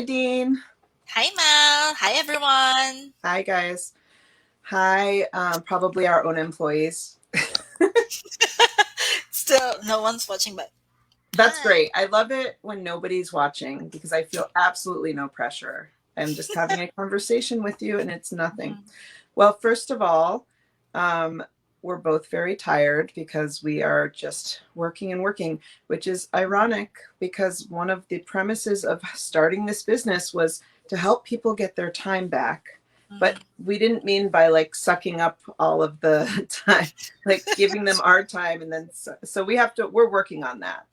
Dean. Hi, Mel. Hi, everyone. Hi, guys. Hi, probably our own employees. Still, no one's watching, but That's hi. great. I love it when nobody's watching because I feel absolutely no pressure. I'm just having a conversation with you and it's nothing. Mhm. Well, first of all, um, we're both very tired because we are just working and working, which is ironic because one of the premises of starting this business was to help people get their time back. But Mhm. we didn't mean by like sucking up all of the time, like giving them our time. And then, so we have to, we're working on that.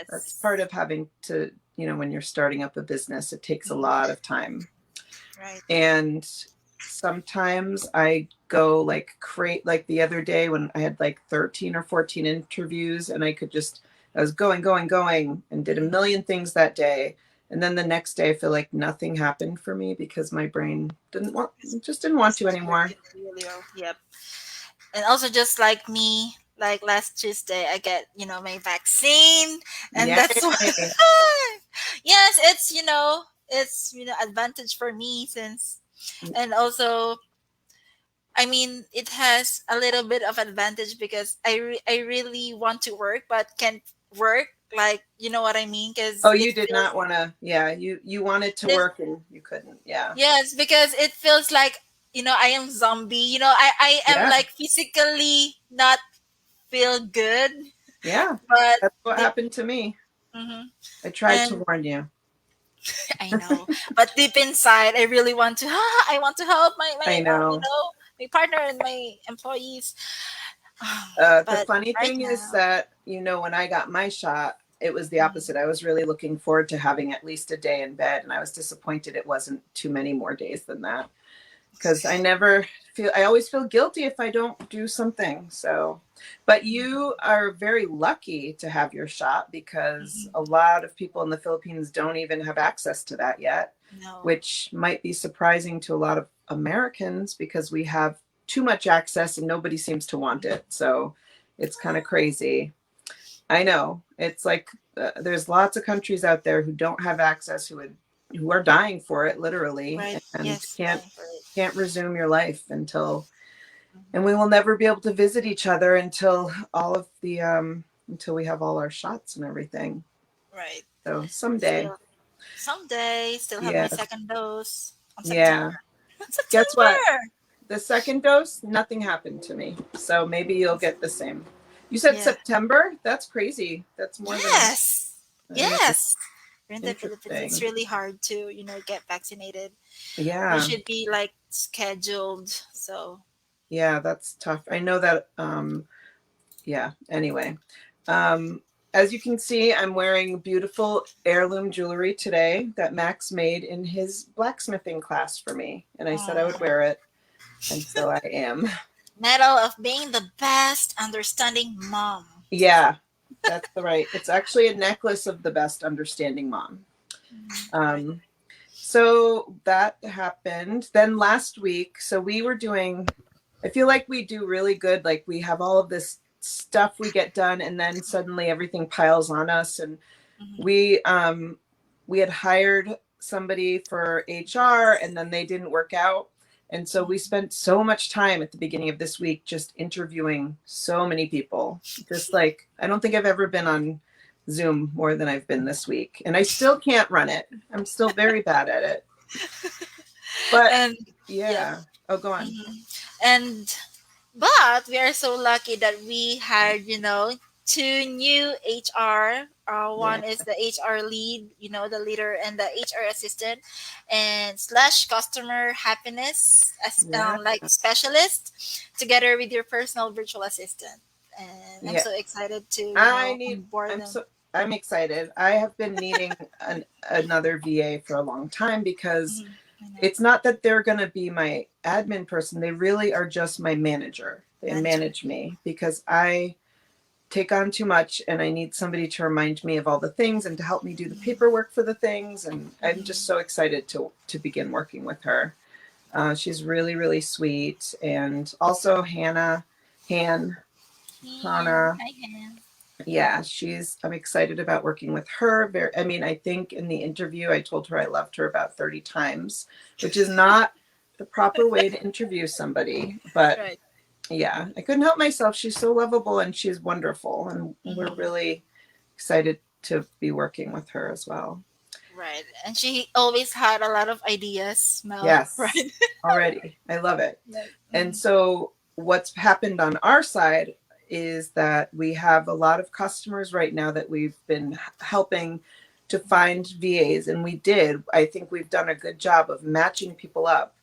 That's part Yes. of having to, when you're starting up a business, it takes a Mhm. lot of time. Right. And sometimes I go like create like the other day when I had like 13 or 14 interviews and I was going and did a Mhm. million things that day. And then the next day I feel like nothing happened for me because my brain didn't want It's to just anymore. working really well. Yep. And also, just like me, like last Tuesday, I get my vaccine, and that's why. Yay. Yes, it's advantage for me since, and also I mean, it has a little bit of advantage because I really want to work but can't work. Like, you know what I mean? Oh, Because it you did not feels want to, yeah, you wanted to it work and you couldn't. Yeah. yes, because it feels like I am zombie. I am Yeah. like physically not feel good, Yeah. but That's what deep. happened to me. hmm I tried to And warn you. I know, but deep inside, I really want to. I want to help I know. my partner and my employees. The But funny right thing is now. that, when I got my shot, it was the Mhm. opposite. I was really looking forward to having at least a day in bed, and I was disappointed it wasn't too many more days than that because I always feel guilty if I don't do something. So, but you are very lucky to have your shot because a Mhm. lot of people in the Philippines don't even have access to that yet, No. which might be surprising to a lot of Americans because we have too much access and nobody seems to want it. So it's kind of crazy. I know. It's like there's lots of countries out there who don't have access who are dying for it literally Right. and Yes, can't dying for it. can't resume your life until and we Mhm. will never be able to visit each other until all of the until we have all our shots and everything. Right. So someday. Still, someday, still have my Yeah. second dose on September. Yeah. Guess what? September. The second dose, nothing happened to me. So maybe you'll get the same. You said Yeah. September? That's crazy. That's more than Yes. uh, Yes. Here in the Philippines, it's interesting. really hard to, get vaccinated. We Yeah. should be like scheduled. So, Yeah, that's tough. I know that yeah, anyway. Um as you can see, I'm wearing beautiful heirloom jewelry today that Max made in his blacksmithing class for me, and I said I would oh, wear it, and so I am. medal of being the best understanding mom. Yeah, that's the right. It's actually a necklace of the best understanding mom. Right. Um, so that happened. Then last week, so we were doing, I feel like we do really good. Like we have all of this stuff we get done, and then suddenly everything piles on us. And Mhm. we had hired somebody for HR and then they didn't work out. And so we Mhm. spent so much time at the beginning of this week just interviewing so many people. Just like I don't think I've ever been on Zoom more than I've been this week. And I still can't run it. I'm still very bad at it. But And yep. yeah. Oh, go on. hmm And but we are so lucky that we hired, two new HR. Yeah. One is the HR lead, the leader, and the HR assistant, and slash customer happiness as Yeah. like specialist, together with your personal virtual assistant. And I'm Yeah. so excited to I need onboard I'm them. so I'm excited. I have been needing another VA for a long time because I know, it's not that they're going to be my admin person. They really are just my manager. They manager. manage me because I take on too much and I need somebody to remind me of all the things and to help me do the paperwork for the things. And I'm just so excited to begin working with her. She's really, really sweet. And also Han, Han, Hannah, hi Han. Yeah, I'm excited about working with her. I mean, I think in the interview, I told her I loved her about 30 times, which is not the proper way to interview somebody. But Right. yeah, I couldn't help myself. She's so lovable and she's wonderful. And we're Hmm. really excited to be working with her as well. Right. And she always had a lot of ideas, Mel. Yes, Right. already. I love it. Right. And Mhm. so, what's happened on our side is that we have a lot of customers right now that we've been helping to find VAs. And we did. I think we've done a good job of matching people up.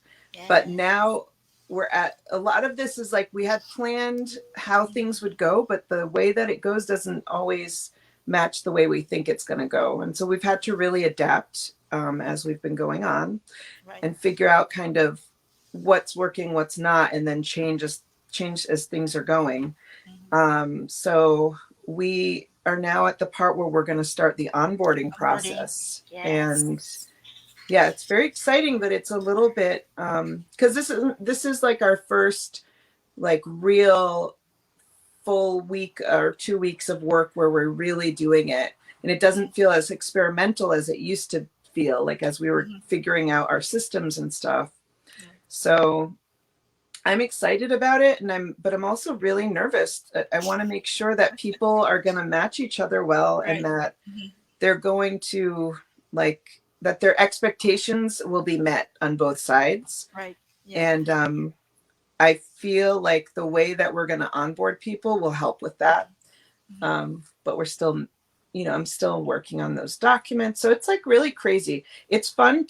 But Yes. now we're at a lot of this is like we had planned how things would go, but the way that it goes doesn't always match the way we think it's going to go. And so we've had to really adapt as we've been going on Right. and figure out kind of what's working, what's not, and then change as things are going. Mhm. So we are now at the part where we're going to start the onboarding Onboarding. process, and Yes. yeah, it's very exciting, but it's a little bit because this is like our first like real full week or 2 weeks of work where we're really doing it, and it doesn't feel as experimental as it used to feel like as we were Mhm. figuring out our systems and stuff. Yeah. So I'm excited about it, but I'm also really nervous. I want to make sure that people are going to match each other well, and Right. that Mhm. they're going to like that their expectations will be met on both sides. Right. Yeah. And I feel like the way that we're going to onboard people will help with that. Mhm. But we're still, I'm still working on those documents. So it's like really crazy. It's fun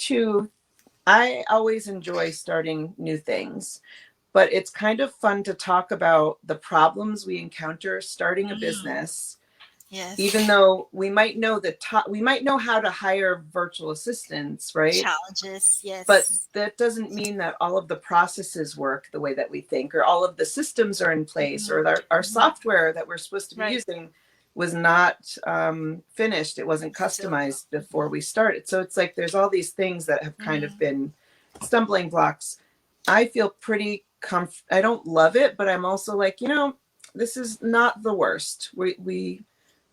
I always enjoy starting new things, but it's kind of fun to talk about the problems we encounter starting a Mhm. business, even Yes. though we might know how to hire virtual assistants, right? Challenges. But Yes. that doesn't mean that all of the processes work the way that we think, or all of the systems are in place, Mhm. or our Mhm. software that we're supposed to be Right. using was not finished. It wasn't Still. customized before Mhm. we started. So it's like there's all these things that have kind of Mhm. been stumbling blocks. I feel pretty I don't love it, but I'm also like, this is not the worst. We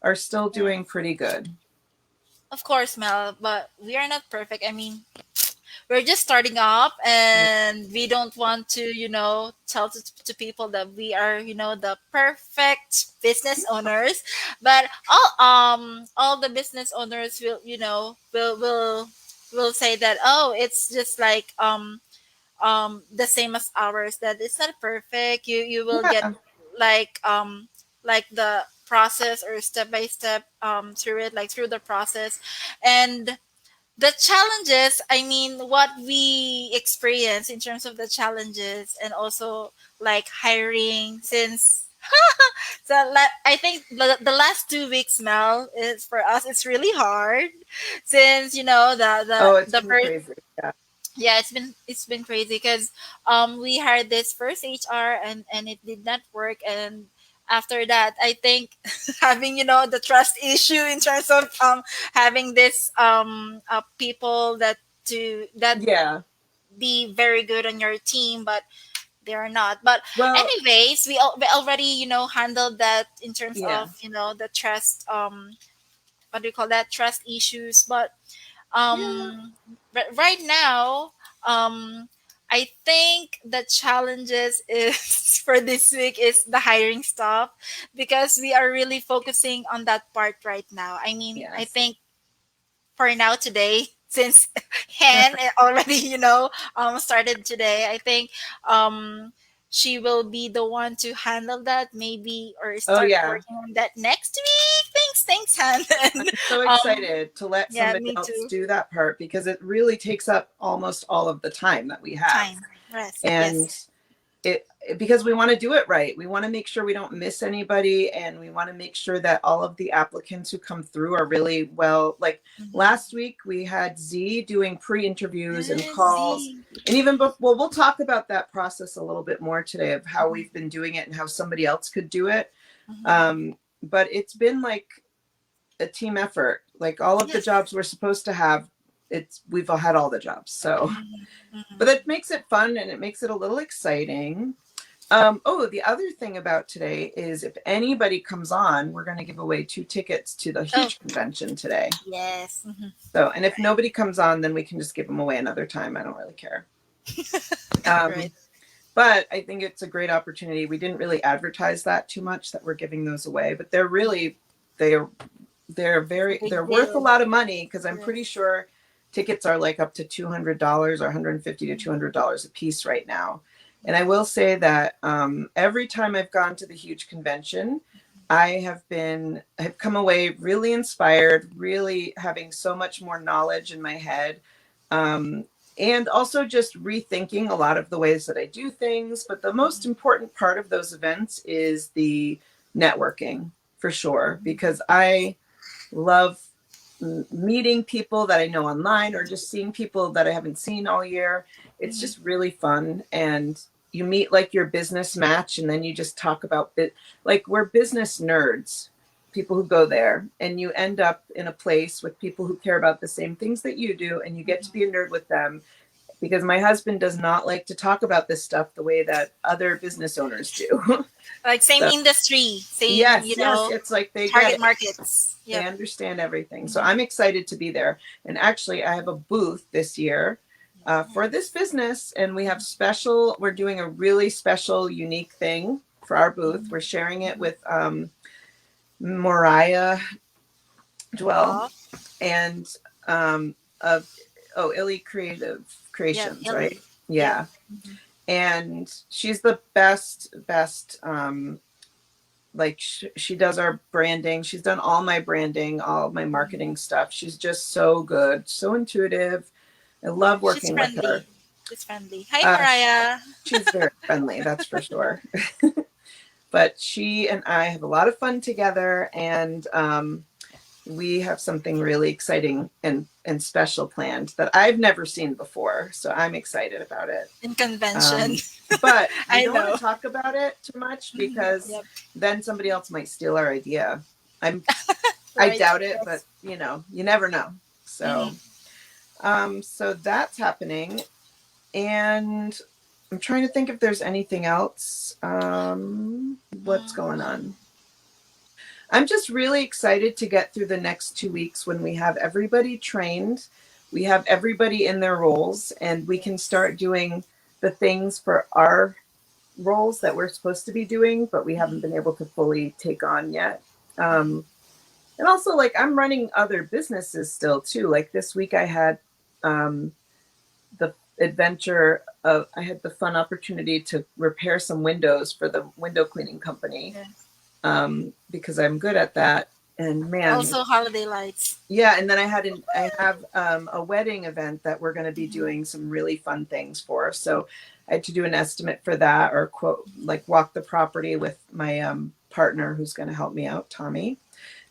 are still Right. doing pretty good. Of course, Mel, but we are not perfect. I mean, we're just starting up, Yeah. and we don't want to, tell to people that we are, the perfect business owners. But all the business owners will, will say that, oh, it's just like the same as ours, that it's not perfect. You will get Yeah. like the process, or step by step through it, like through the process. And the challenges, I mean, what we experience in terms of the challenges, and also like hiring, since I think the last 2 weeks, Mel, is for us, it's really hard, since Oh, it's the been first. crazy. Yeah. Yeah, it's been crazy, because we hired this first HR, and it did not work. And after that, I think having, the trust issue in terms of having this people that Yeah. be very good on your team, but they are not. But Well, anyways, we already, handled that in terms yeah. of, the trust, what do you call that, trust issues. But Yeah. right now, I think the challenges is for this week is the hiring stuff, because we are really focusing on that part right now. I mean, I Yes. think for now today, since Han already, started today, I think um she will be the one to handle that, maybe, or Oh, start yeah. working on that next week. Thanks, Han. I'm And so excited to let yeah, somebody me else too. do that part because it really takes up almost all of the time that we have. Time, rest, yes. And because we want to do it right. We want to make sure we don't miss anybody, and we want to make sure that all of the applicants who come through are really well. Like Mhm. last week, we had Z doing pre-interviews and Yes, calls, Z. and even before, well, we'll talk about that process a little bit more today of how Mhm. we've been doing it and how somebody else could do it. Mhm. But it's been like a team effort. Like all of the Yes. jobs we're supposed to have, we've all had all the jobs. So, Mhm. but Mhm. it makes it fun and it makes it a little exciting. Oh, the other thing about today is if anybody comes on, we're going to give away 2 tickets to the Oh, huge convention today. yes. So, and if nobody comes on, then we can just give them away another time. I don't really care. Right. But I think it's a great opportunity. We didn't really advertise that too much that we're giving those away, but they're really, they're Big they're worth a deal. lot of money because I'm pretty Yes. sure tickets are like up to $200 or $150 to $200 a piece right now. And I will say that every time I've gone to the huge convention, I've come away really inspired, really having so much more knowledge in my head. And also just rethinking a lot of the ways that I do things. But the most important part of those events is the networking for sure, because I love meeting people that I know online or just seeing people that I haven't seen all year. It's Mhm. just really fun. And you meet like your business match and then you just talk about it. Like we're business nerds, people who go there, and you end up in a place with people who care about the same things that you do and you get to be a nerd with them because my husband does not like to talk about this stuff the way that other business owners do. Like same So, industry, same, yes, it's like they get target it. markets. They Yep. understand everything. So I'm excited to be there. And actually, I have a booth this year for this business. And we're doing a really special, unique thing for our booth. We're sharing it with Mariah Dwell Oh, and of, Illy Creative yep, Creations, right? Ellie. Yep. Yeah. And she's the best, like she does our branding. She's done all my branding, all my marketing stuff. She's just so good, so intuitive. I love She's working with her. friendly. She's friendly. Hi, Uh, Mariah. she's very friendly, that's for sure. But she and I have a lot of fun together, and we have something really exciting and special planned that I've never seen before. So I'm excited about it. In convention. But we I don't want know. to talk about it too much because Yep. then somebody else might steal our idea. I Right. doubt it, but Yes. you never know. So, Mhm. so that's happening, and I'm trying to think if there's anything else. What's going Mm. on? I'm just really excited to get through the next 2 weeks when we have everybody trained, we have everybody in their roles, and we can Yes. start doing the things for our roles that we're supposed to be doing, but we haven't been able to fully take on yet. And also, like, I'm running other businesses still too. Like this week, I had um, the adventure of I had the fun opportunity to repair some windows for the window cleaning company Yeah. because I'm good at that. And man, Also, holiday lights. yeah. And then I have a wedding event that we're going to be doing some really fun things for. So I had to do an estimate for that, or quote, like walk the property with my partner who's going to help me out, Tommy.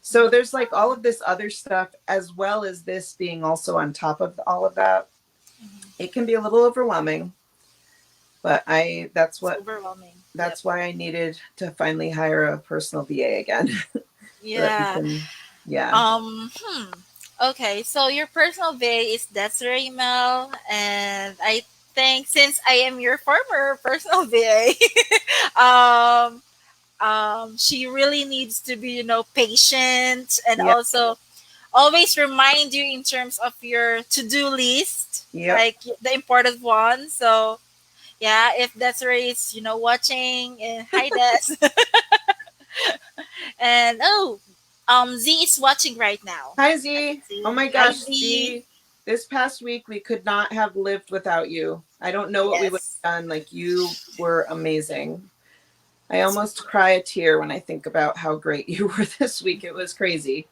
So there's like all of this other stuff, as well as this being also on top of all of that. It can be a little overwhelming, but It's overwhelming. Yep. that's why I needed to finally hire a personal VA again. So that we Yeah. can, yeah. Okay, so your personal VA is Desiree Mel, and I think since I am your former personal VA, um, she really needs to be, patient and Yep. also always remind you in terms of your to-do list, Yep. like the important ones. So yeah, if Desiree is, watching, hi Des, and Z is watching right now. Hi, I can Z. Oh see. my Hi gosh, Z. Z. This past week, we could not have lived without you. I don't know what we would Yes. have done. Like, you were amazing. I almost cry a tear when I think about how great you were this week. It was crazy.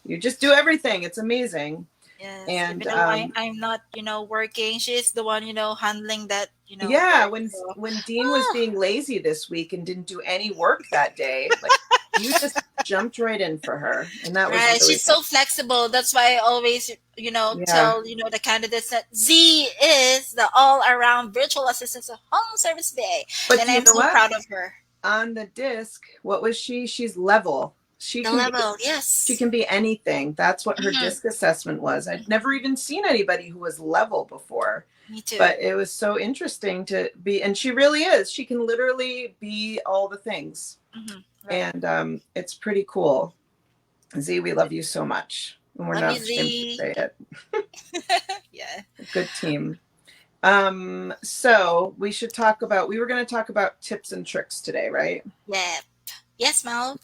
You just do everything. It's amazing. Yes, And even though I'm not, working, she's the one, handling that, yeah, work. when So, when Dean was ah, being lazy this week and didn't do any work that day, like you just jumped right in for her, and that was right. really She's fun. so flexible. That's why I always, Yeah, tell, the candidates that Z is the all-around virtual assistant of home service VA, but and do you I'm know so what? proud of her. On the disc, what was she? She's level. She The can be level, she yes. can be anything. That's what her Mhm. disc assessment was. I'd never even seen anybody who was level before. Me too. But it was so interesting to be, and she really is. She can literally be all the things, Right. and it's pretty cool. Z, we love you so much, and we're Love not you, ashamed to Z. say it. Yeah. Good team. So we should talk about. We were going to talk about tips and tricks today, right? Yeah. Yes, Mel.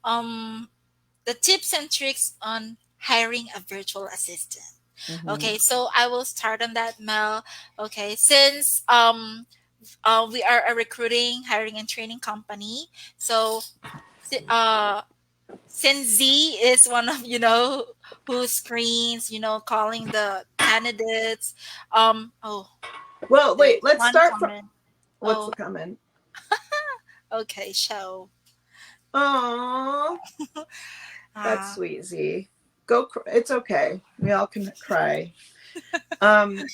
Um, the tips and tricks on hiring a virtual assistant. Mm-hmm. Okay, so I will start on that, Mel. Okay, since we are a recruiting, hiring, and training company, so since Z is one of who screens, calling the candidates. Oh, Well, there's wait. Let's one start from. comment. What's the Oh, comment? okay, show. Oh, that's Ah, sweet, Z. Go. It's okay. We all can cry. Um,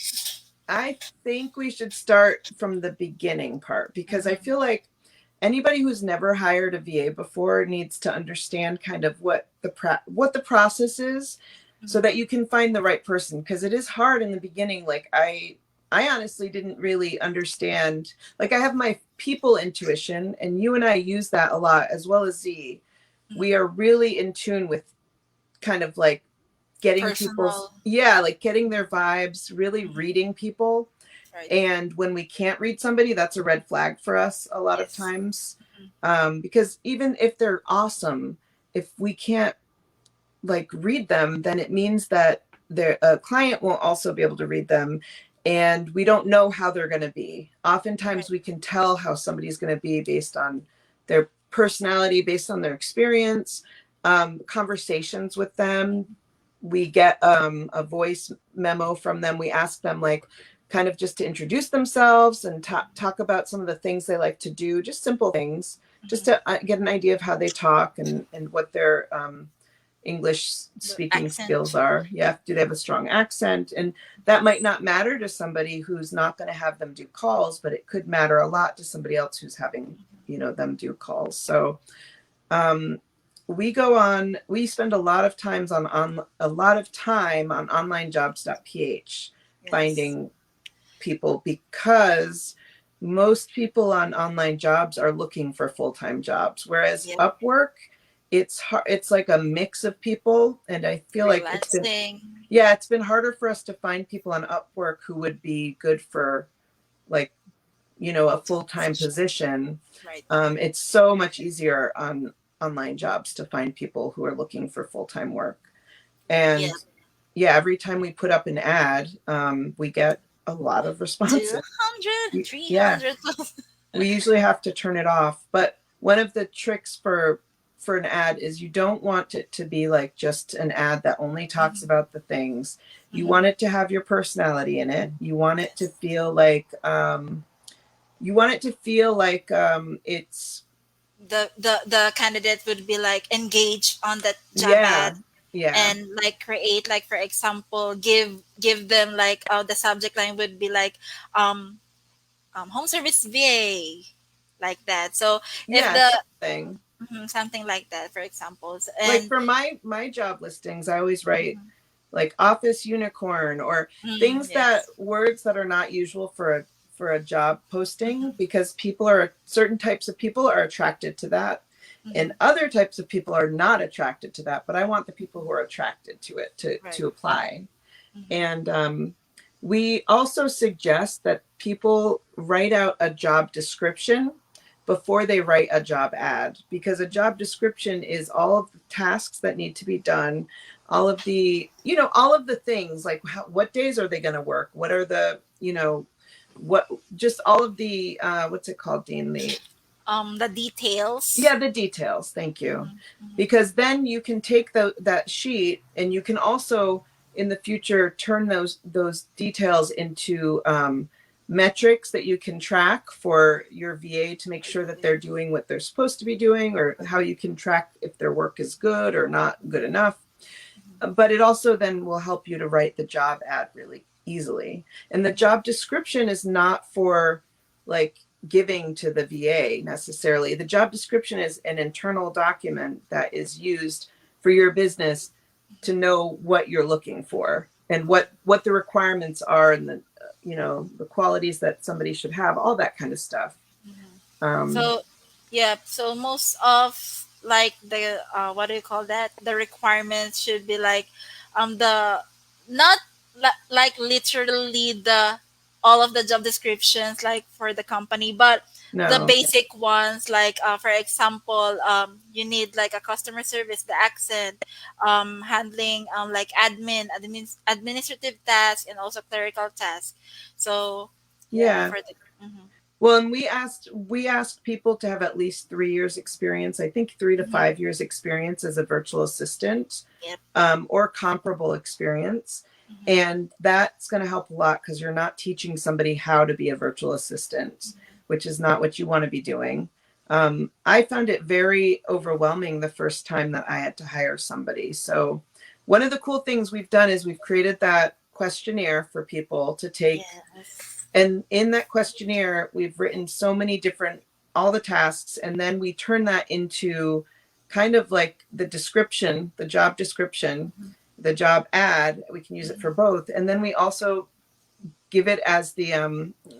I think we should start from the beginning part because I mhm, feel like anybody who's never hired a VA before needs to understand kind of what the process is so mhm, that you can find the right person, because it is hard in the beginning. Like I honestly didn't really understand. Like I have my people intuition, and you and I use that a lot, as well as Z. We mhm. are really in tune with kind of like getting people's, Personal, yeah, like getting their vibes, really mhm, reading people. right? And when we can't read somebody, that's a red flag for us a lot of Yes. times. Mhm, Because even if they're awesome, if we can't like read them, then it means that their a client won't also be able to read them. And we don't know how they're going to be. right. Oftentimes we can tell how somebody's going to be based on their personality, based on their experience, conversations with them. We get a voice memo from them. We ask them like kind of just to introduce themselves and talk about some of the things they like to do, just simple things, just Mhm. to get an idea of how they talk and what their English The speaking skills accent, are. Yeah, do they have a strong accent? And that might not matter to somebody who's not going to have them do calls, but it could matter a lot to somebody else who's having, them do calls. So um, we spend a lot of times on a lot of time on onlinejobs.ph yes. finding people, because most people on online jobs are looking for full-time jobs, whereas Yep. Upwork, it's hard, it's like a mix of people, and I feel like Freelancing, it's been harder for us to find people on Upwork who would be good for like a full time full-time position, position. right? It's so much easier on online jobs to find people who are looking for full-time work. Yeah, And yeah, every time we put up an ad, we get a lot of two responses. hundred, three Yeah, hundred. we usually have to turn it off. But one of the tricks for an ad is you don't want it to be like just an ad that only talks Mhm, about the things. You mhm. want it to have your personality in it. You want it to Yes. feel like it's The candidate would be like engaged on that job ad yeah, yeah, and like create, like, for example, give them like the subject line would be like um home service VA, like that. So if yeah, the something. something like that, for examples. Like And for my job listings, I always write mhm, like office unicorn, or things that yes. words that are not usual for a job posting, Mhm, because certain types of people are attracted to that, and mhm, other types of people are not attracted to that, but I want the people who are attracted to it right. to apply. Mhm, And we also suggest that people write out a job description before they write a job ad, because a job description is all of the tasks that need to be done, all of the things like what days are they going to work, what are the what just all of the what's it called, Dean? the details. Yeah, the details. Thank you. Mhm, mhm, Because then you can take that sheet, and you can also in the future turn those details into metrics that you can track for your VA to make sure that they're doing what they're supposed to be doing, or how you can track if their work is good or not good enough. mhm. But it also then will help you to write the job ad really easily. And the job description is not for like giving to the VA necessarily. The job description is an internal document that is used for your business to know what you're looking for and what the requirements are, and the qualities that somebody should have, all that kind of stuff. Mhm. Um, So yeah, so most of like the what do you call that? The requirements should be like the not like literally the all of the job descriptions like for the company, but the no, basic ones like for example you need like a customer service, the accent, handling like administrative tasks and also clerical tasks. So yeah, yeah. for the mhm. Well, and we asked people to have at least 3 years experience. I think 3 to 5 years experience as a virtual assistant, Yep. or comparable experience. Mhm. And that's going to help a lot because you're not teaching somebody how to be a virtual assistant, which is not what you want to be doing. I found it very overwhelming the first time that I had to hire somebody. So, one of the cool things we've done is we've created that questionnaire for people to take. Yes. And in that questionnaire, we've written so many different, all the tasks, and then we turn that into kind of like the description, the job description, Mhm. the job ad. We can use it for both. And then we also give it as the,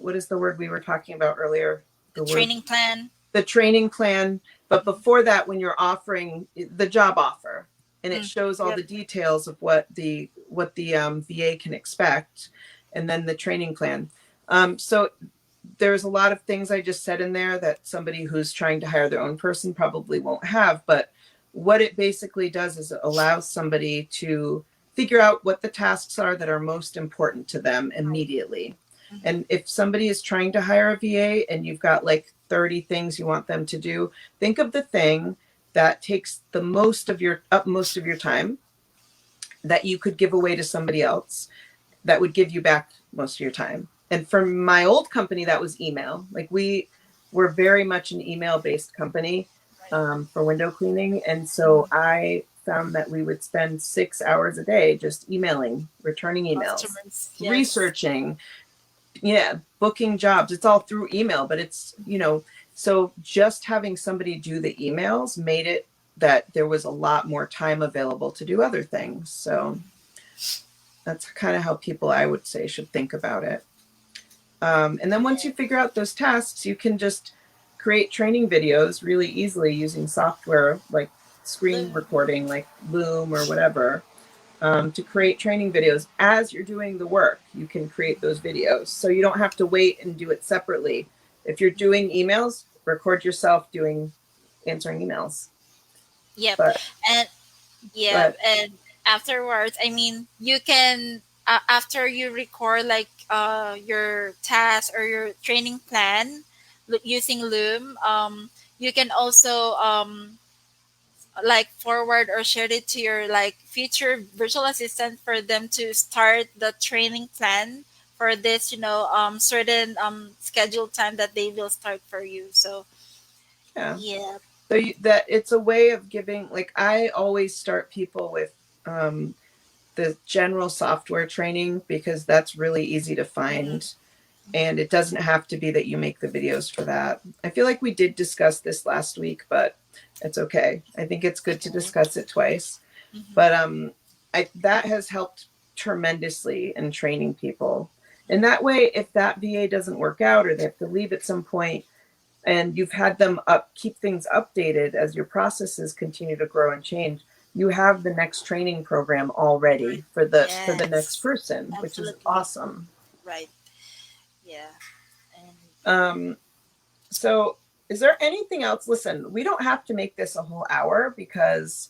what is the word we were talking about earlier? The The word, training plan. the training plan. But before that, when you're offering the job offer, and it Mm. shows all Yep. the details of what the VA can expect, and then the training plan. So there's a lot of things I just said in there that somebody who's trying to hire their own person probably won't have. But what it basically does is it allows somebody to figure out what the tasks are that are most important to them immediately. Mhm. And if somebody is trying to hire a VA and you've got like 30 things you want them to do, think of the thing that takes the most of your time that you could give away to somebody else that would give you back most of your time. And for my old company, that was email. Like we were very much an email based company, Right. for window cleaning. And so Mhm. I found that we would spend 6 hours a day just emailing, returning emails, Customers. Yes. researching, yeah, booking jobs. It's all through email, but so just having somebody do the emails made it that there was a lot more time available to do other things. So that's kind of how people, I would say, should think about it. And then once you figure out those tasks, you can just create training videos really easily using software like screen Loom. recording, like Loom or whatever, to create training videos as you're doing the work. You can create those videos. So you don't have to wait and do it separately. If you're doing emails, record yourself answering emails. Yep. But, And yep. but And afterwards, I mean, you can after you record like your task or your training plan using Loom, you can also like forward or share it to your like future virtual assistant for them to start the training plan for this certain scheduled time that they will start for you. So yeah. yeah. So that it's a way of giving, like I always start people with um, the general software training because that's really easy to Mhm. find. And it doesn't have to be that you make the videos for that. I feel like we did discuss this last week, but it's okay. I think it's good to Okay. discuss it twice. Mhm. But that has helped tremendously in training people. And that way, if that VA doesn't work out or they have to leave at some point, and you've had them keep things updated as your processes continue to grow and change, you have the next training program already for the next Yes, person, which is absolutely awesome. right. Yeah, and um, so is there anything else? Listen, we don't have to make this a whole hour because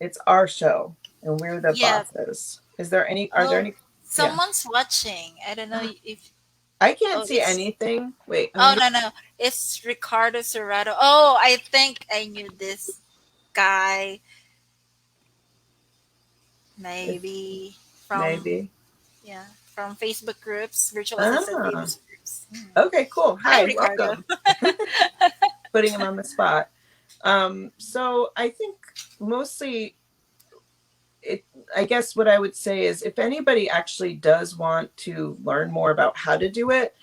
it's our show and we're the yeah. bosses. Are there Oh, any? Yeah, someone's watching. I don't know if I can't oh see it's anything. Wait, oh no no it's Ricardo Serrato. Oh, I think I knew this guy. if Maybe from maybe. yeah from Facebook groups, virtual assistant Ah, Facebook groups. okay, cool. Hi, Hi, Ricardo. welcome. Putting him on the spot. So I think mostly it, I guess what I would say is if anybody actually does want to learn more about how to do it,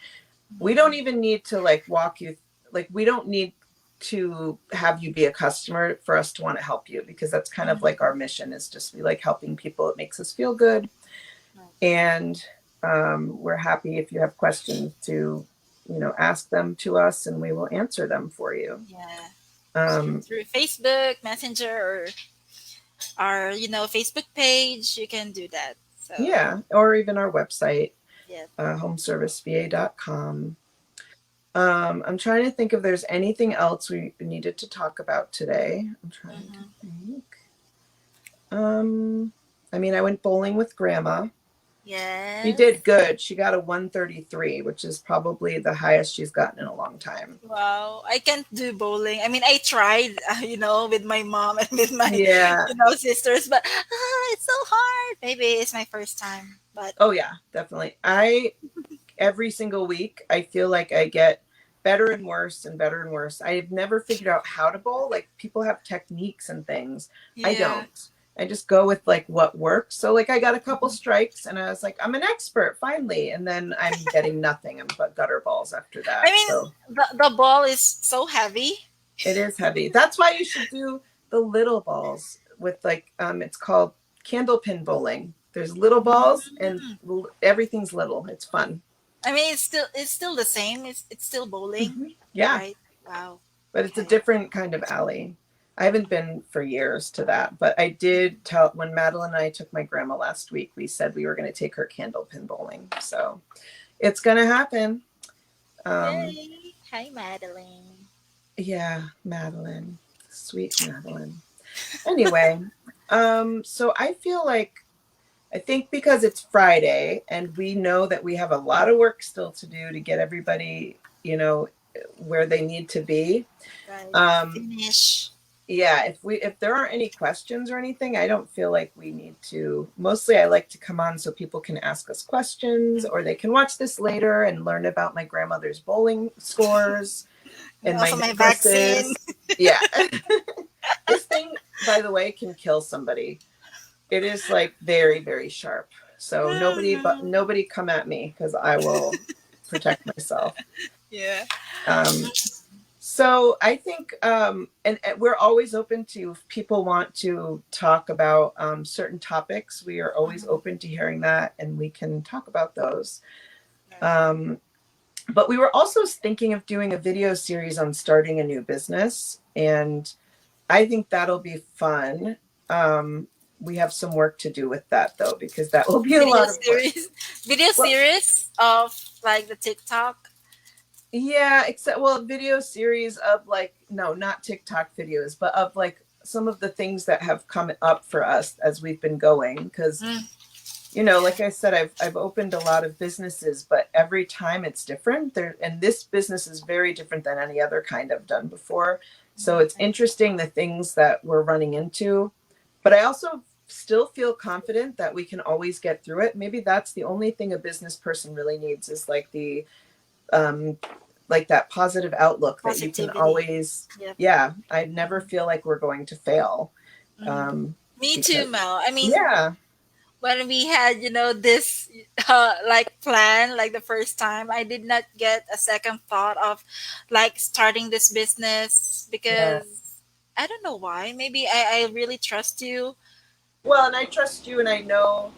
we don't even need to like walk you, like we don't need to have you be a customer for us to want to help you, because that's kind of Mhm. like our mission is just we like helping people. It makes us feel good. Right. And we're happy if you have questions to, ask them to us and we will answer them for you. Yeah. Um, Through Facebook, Messenger, or our Facebook page, you can do that. So yeah, or even our website, yeah. homeserviceva.com. I'm trying to think if there's anything else we needed to talk about today. I'm trying to Hmm. think. I mean, I went bowling with Grandma. She Yes. did good. She got a 133, which is probably the highest she's gotten in a long time. Wow, I can't do bowling. I mean, I tried, with my mom and with my, Yeah. sisters, but it's so hard. Maybe it's my first time, but Oh yeah, definitely. Every single week, I feel like I get better and worse and better and worse. I've never figured out how to bowl. Like people have techniques and things. I yeah. don't. I just go with like what works. So like I got a couple strikes and I was like, I'm an expert finally. And then I'm getting nothing. I'm but gutter balls after I that. mean, So the ball is so heavy. it is heavy. That's why you should do the little balls with like it's called candlepin bowling. There's little balls and Mm. everything's little. It's fun. I mean, it's still the same. It's still bowling, Yeah. right? Wow. But it's a Okay. different kind of alley. I haven't been for years to that, but I did tell when Madeline and I took my grandma last week, we said we were going to take her candlepin bowling. So it's going to happen. Yay! Hi, Madeline. Yeah, Madeline, sweet Madeline. Anyway, so I feel like I think because it's Friday and we know that we have a lot of work still to do to get everybody, where they need to be. Right. Um, Finish. yeah, if there aren't any questions or anything, I don't feel like we need to. Mostly I like to come on so people can ask us questions or they can watch this later and learn about my grandmother's bowling scores And and my also my vaccine. necklaces. Yeah. This thing, by the way, can kill somebody. It is like very, very sharp. So Oh, no. nobody come at me because I will protect myself. Yeah. Um, So I think, and we're always open to if people want to talk about certain topics. We are always Mhm. open to hearing that, and we can talk about those. Right. Um, but we were also thinking of doing a video series on starting a new business, and I think that'll be fun. We have some work to do with that though, because that will be a Video lot of work. series. Video Well, series of like the TikTok. yeah, except well, video series of like no, not TikTok videos, but of like some of the things that have come up for us as we've been going. Because Mm, yeah. like I said, I've opened a lot of businesses, but every time it's different. And this business is very different than any other kind I've done before. So it's Right. interesting the things that we're running into, but I also still feel confident that we can always get through it. Maybe that's the only thing a business person really needs is um, like that positive outlook that you can Positivity. always, Yep. yeah, I never feel like we're going to fail. Mhm. Um, Me too, because, Mel. I mean, yeah, when we had this like plan like the first time, I did not get a second thought of like starting this business yeah. because I don't know why. Maybe I really trust you Well, and I trust you, and I know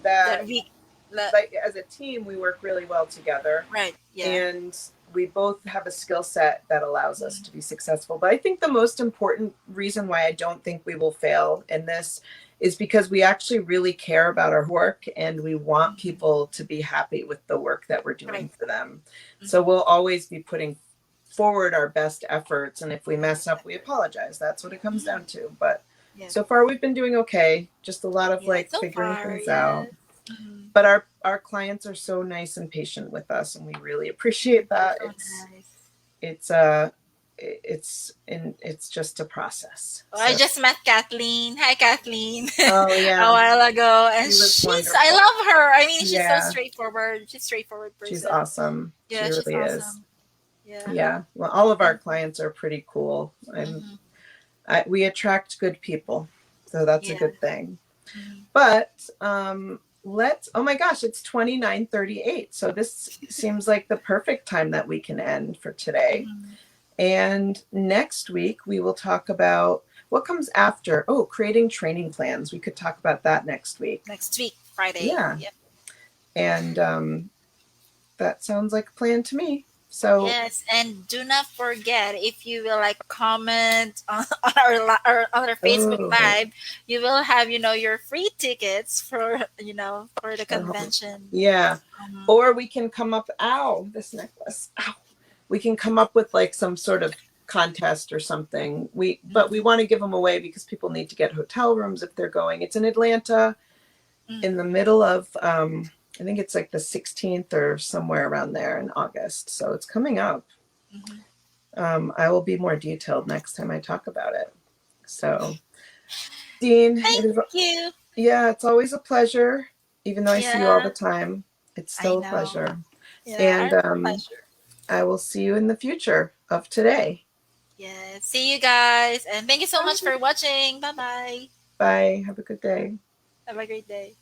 that that, we that, like, as a team, we work really well together, right. Yeah. and we both have a skill set that allows us to be successful. But I think the most important reason why I don't think we will fail in this is because we actually really care about our work and we want Mhm. people to be happy with the work that we're Right. doing for them. So Mhm. we'll always be putting forward our best efforts. And if we mess Best up, we effort. apologize. That's what it comes Mhm. down to. But Yeah. so far, we've been doing okay. Just a lot of Yeah. like So figuring far, things out. yes. Mhm. But our clients are so nice and patient with us, and we really appreciate They're that. so nice. It's uh it's just a process. Oh, I So just met Kathleen. Hi, Kathleen. oh A yeah, while ago, and she was I wonderful. love her. I mean, she's so Yeah, straightforward. She's a straightforward she's person. awesome. She Yeah, she's really is. awesome. Yeah. Yeah. Well, all of our And clients are pretty cool, and mhm, we attract good people, so that's a yeah. good thing. Mhm, But let's. Oh my gosh, it's 29:38. So this seems like the perfect time that we can end for today. mhm. And next week, we will talk about what comes after. Oh, creating training plans. We could talk about that next week. Next week, Friday. Yeah. Yep. And that sounds like a plan to me. So Yes, and do not forget, if you will like comment on our on our Facebook oh, Live, you will have your free tickets for for the oh, convention. yeah. Um, Or we can come up, ow, this necklace. Ow. We can come up with like some sort of contest or something. But we mhm, want to give them away because people need to get hotel rooms if they're going. It's in Atlanta mm, in the middle of I think it's like the 16th or somewhere around there in August. So it's coming up. mhm. I will be more detailed next time I talk about it. So, Dean, it Thank is, you. yeah, it's always a pleasure. Even though I see you all Yeah, the time, it's I still a know. pleasure. Yeah, And our pleasure. I will see you in the future of today. Yeah, see you guys, and thank you so much for watching. Bye bye. Bye. Have a good day. Have a great day.